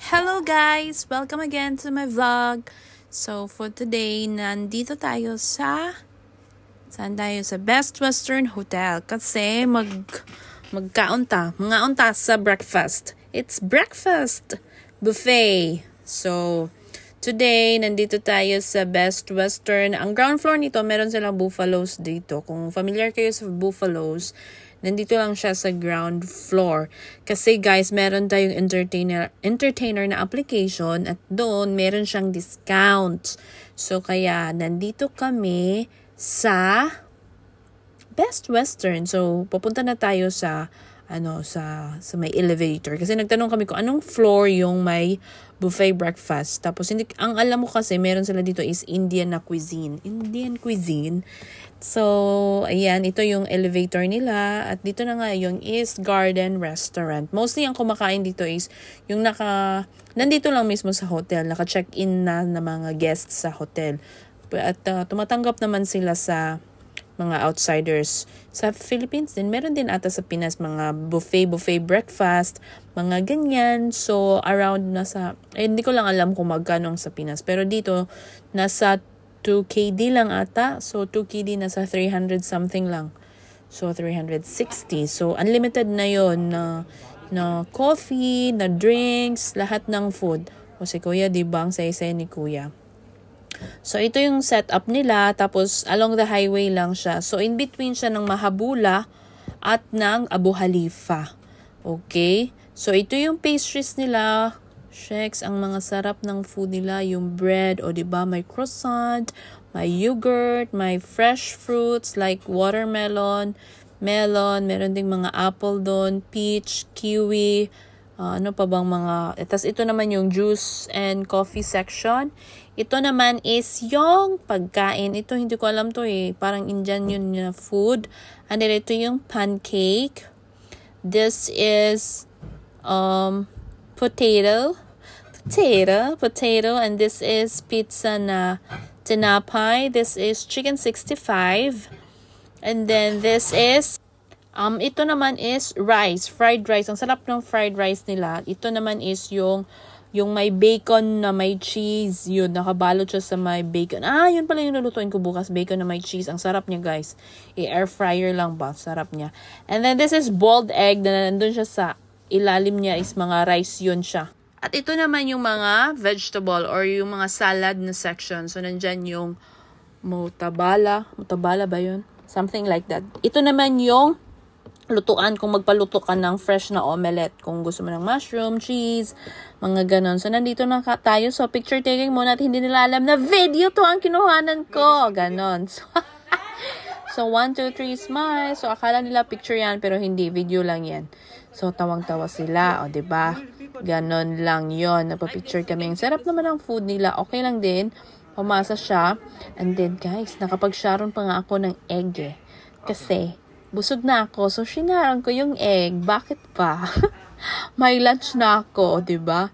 Hello guys! Welcome again to my vlog. So for today, nandito tayo sa Best Western Hotel kasi magkaon ta sa breakfast. It's breakfast buffet. So today, nandito tayo sa Best Western. Ang ground floor nito, meron silang buffaloes dito. Kung familiar kayo sa buffaloes, nandito lang siya sa ground floor. Kasi guys, meron tayong entertainer na application at doon meron siyang discount. So kaya nandito kami sa Best Western. So pupunta na tayo sa may elevator. Kasi nagtanong kami kung anong floor yung may buffet breakfast. Tapos ang alam mo kasi meron sila dito is Indian cuisine. So, ayan, ito yung elevator nila. At dito na nga yung East Garden Restaurant. Mostly ang kumakain dito is yung nandito lang mismo sa hotel. Naka-check-in na mga guests sa hotel. At tumatanggap naman sila sa mga outsiders. Sa Philippines din, meron din ata sa Pinas mga buffet breakfast, mga ganyan. So, around hindi ko lang alam kung magkano sa Pinas. Pero dito, nasa 2KD lang ata. So, 2KD nasa 300 something lang. So, 360. So, unlimited na yon na coffee, na drinks, lahat ng food. O si Kuya, diba? Ang say-say ni Kuya. So, ito yung setup nila. Tapos, along the highway lang siya. So, in between siya ng Mahabula at ng Abu Khalifa. Okay? So, ito yung pastries nila. Sheks, ang mga sarap ng food nila, yung bread, o diba, may croissant, may yogurt, may fresh fruits like watermelon, melon, meron ding mga apple doon, peach, kiwi, ano pa bang mga, tas ito naman yung juice and coffee section. Ito naman is yung pagkain. Ito, hindi ko alam to parang Indian yun na food. And then ito yung pancake. This is, potato, and this is pizza na tinapay. This is chicken 65, and then this is ito naman is fried rice. Ang sarap ng fried rice nila. Ito naman is yung may bacon na may cheese. Yun, nakabalot siya sa may bacon. Yun pala yung lulutuin ko bukas, bacon na may cheese. Ang sarap niya, guys. I-air fryer lang ba? Sarap niya. And then this is boiled egg na nandun siya sa ilalim niya is mga rice yun siya. At ito naman yung mga vegetable or yung mga salad na section. So, nandyan yung mutabala ba yun? Something like that. Ito naman yung lutuan kung magpaluto ka ng fresh na omelette. Kung gusto mo ng mushroom, cheese, mga ganon. So, nandito na tayo. So, picture taking muna at hindi nila alam na video to ang kinuhanan ko. Ganon. So 1, 2, 3, smile. So, akala nila picture yan, pero hindi. Video lang yan. So, tawang-tawa sila. O, diba? Ganon lang yon. Napapicture kami. Ang sarap naman ang food nila. Okay lang din. Pumasa siya. And then, guys, nakapag-sharon pa nga ako ng egg Kasi, busog na ako. So, shinaran ko yung egg. Bakit pa? May lunch na ako, diba?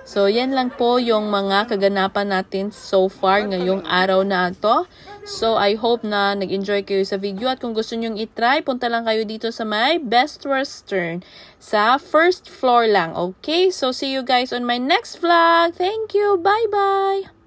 So, yan lang po yung mga kaganapan natin so far ngayong araw na ito. So, I hope na nag-enjoy kayo sa video. At kung gusto nyong itry, punta lang kayo dito sa my Best Western. Sa first floor lang. Okay? So, see you guys on my next vlog. Thank you. Bye-bye!